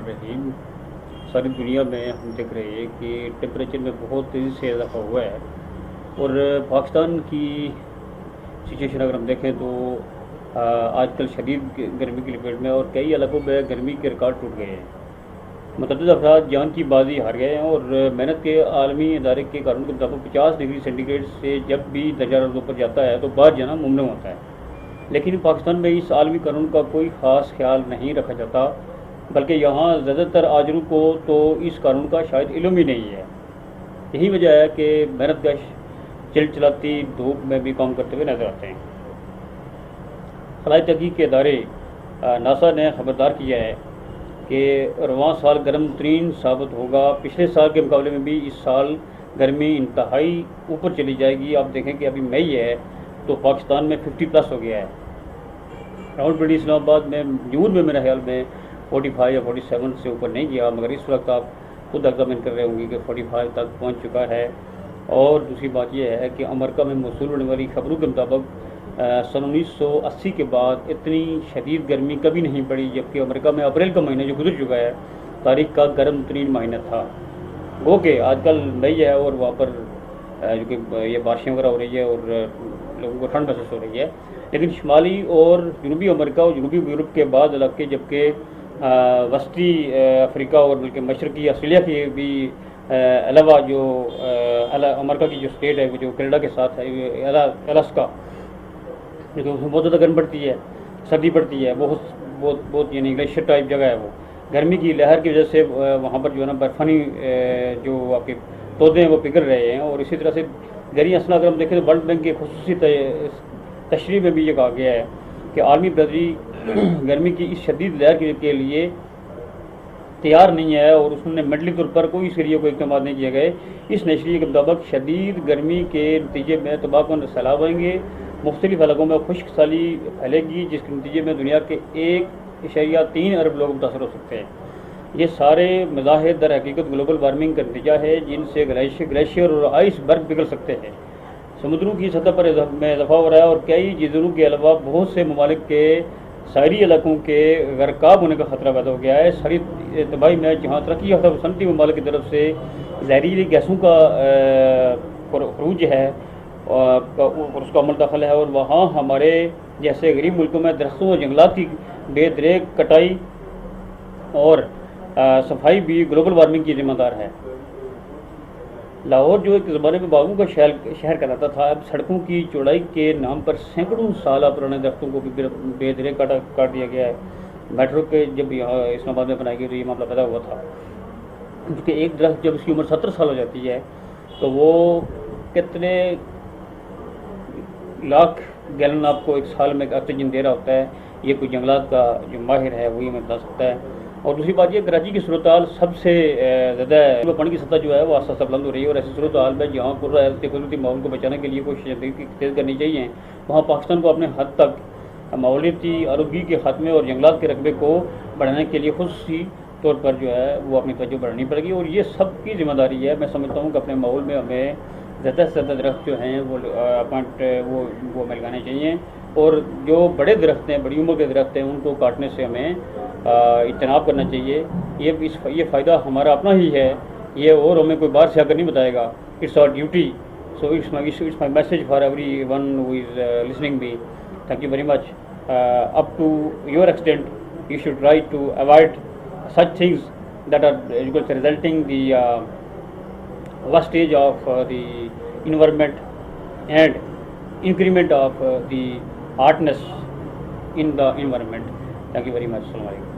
रहीम। सारी दुनिया में हम देख रहे हैं कि टेम्परेचर में बहुत तेज़ी से इजाफा हुआ है और पाकिस्तान की सिचुएशन अगर हम देखें तो आजकल शदीद गर्मी की लपेट में और कई इलाकों में गर्मी के रिकॉर्ड टूट गए हैं। मुतअद्दिद अफराद जान की बाजी हार गए हैं और मेहनत के आलमी इदारे के कानून के मुताबिक 50 डिग्री सेंटीग्रेड से जब भी दर्जा ऊपर जाता है तो बाहर जाना मुमकिन होता है, लेकिन पाकिस्तान में इस आलमी कानून का कोई ख़ास ख्याल नहीं रखा जाता, बल्कि यहाँ ज़्यादातर आजरू को तो इस कानून का शायद इल्म ही नहीं है। यही वजह है कि मेहनतकश चिलचिलाती धूप में भी काम करते हुए नजर आते हैं। खलाई तहकीक के इदारे नासा ने खबरदार किया है कि रवां साल गर्म तरीन साबित होगा। पिछले साल के मुकाबले में भी इस साल गर्मी इंतहाई ऊपर चली जाएगी। आप देखें कि अभी मई है तो पाकिस्तान में 50+ हो गया है। रावलपिंडी इस्लामाबाद में जून में मेरे ख्याल में 45 या 47 से ऊपर नहीं गया, मगर इस वक्त आप खुद एग्जामिन कर रहे होंगे कि 45 तक पहुंच चुका है। और दूसरी बात यह है कि अमेरिका में मौसूल होने वाली खबरों के मुताबिक सन 1980 के बाद इतनी शदीद गर्मी कभी नहीं पड़ी, जबकि अमेरिका में अप्रैल का महीना जो गुजर चुका है तारीख का गर्म तरीन महीना था। गो के आजकल मई है और वहाँ पर जो कि ये बारिशें वगैरह हो रही है और लोगों को ठंड महसूस हो रही है, लेकिन शुमाली और जनूबी अमेरिका और जनूबी यूरोप के बाद इलाके, जबकि वस्ती अफ्रीका और बल्कि मशरकी ऑस्ट्रेलिया की भी अलावा जो अमेरिका की जो स्टेट है जो कनाडा के साथ है अलास्का, जो उसमें बहुत ज़्यादा गर्म पड़ती है, सर्दी पड़ती है, बहुत यानी ग्लेशियर टाइप जगह है। वो गर्मी की लहर की वजह से वहाँ पर जो है ना बर्फानी जो आपके पौधे हैं वो पिघल रहे हैं। और इसी तरह से गरी असला अगर हम देखें तो वर्ल्ड बैंक की खुसूसी तशरीह में भी ये कहा गया है कि आलमी बरदरी गर्मी की इस शदीद लहर के लिए तैयार नहीं है और उसने मेडली तौर पर कोई इसके लिए कोई इकदाम नहीं किए गए। इस नशरिए के मुताबिक शदीद गर्मी के नतीजे में तबाहकुन सैलाब आएंगे, मुख्तलिफ इलाकों में खुश्क साली फैलेगी, जिसके नतीजे में दुनिया के 1.3 अरब लोग मुतासर हो सकते हैं। ये सारे मज़ाहिर दर हकीकत ग्लोबल वार्मिंग का नतीजा है, जिनसे ग्लेशियर और आइस बर्फ पिघल सकते हैं। समुद्रों की सतह पर में इजाफा हो रहा है और कई जज़ीरों के अलावा बहुत से ममालिक के सारी इलाकों के गरकाब होने का ख़तरा पैदा हो गया है। सारी तबाही में जहाँ तरक्की याफ्ता सनती ममालिक की तरफ से जहरीली गैसों का खरूज है और उसका अमल दखल है, और वहाँ हमारे जैसे गरीब मुल्कों में दरख्तों और जंगलात की बेदरेक कटाई और सफाई भी ग्लोबल वार्मिंग की जिम्मेदार है। लाहौर जो एक ज़माने में बागों का शहर कहलाता था, अब सड़कों की चौड़ाई के नाम पर सैकड़ों साल पुराने दरख्तों को भी बेदरेक काट दिया गया है। मेट्रो के जब यहाँ इस्लामाबाद में बनाई गई तो ये मामला पैदा हुआ था, क्योंकि एक दरख्त जब उसकी उम्र 70 साल हो जाती है तो वो कितने लाख गैलन आपको एक साल में ऑक्सीजन दे रहा होता है। ये कोई जंगलात का जो माहिर है वही हमें बता सकता है। और दूसरी बात ये, कराची की सूरत हाल सबसे ज़्यादा पानी की सतह जो है वो आस्ता आस्ता बुलंद हो रही है और ऐसी सूरत हाल में जहाँ कुदरती माहौल को बचाने के लिए कोशिश तेज़ करनी चाहिए, वहाँ पाकिस्तान को अपने हद तक माहौलियाती आलूगी के खात्मे और जंगलात के रकबे को बढ़ाने के लिए खुसूसी तौर पर जो है वो अपनी तवज्जो बढ़ानी पड़ेगी। और ये सब की जिम्मेदारी है। मैं समझता हूँ कि अपने माहौल में हमें ज़्यादा से ज़्यादा दरख्त जो हैं वो हमें लगाने चाहिए, और जो बड़े दरख्त हैं, बड़ी उम्र के दरख्त हैं, उनको काटने से हमें इज्तनाब करना चाहिए। ये फ़ायदा हमारा अपना ही है, ये और हमें कोई बाहर से आकर नहीं बताएगा। It's our duty, so it's my message for everyone who is listening me. Thank you very much. Up to your extent you should try to avoid such things that are resulting the wastage of the environment and increment of the hardness in the environment. Thank you very much. Assalamu alaikum.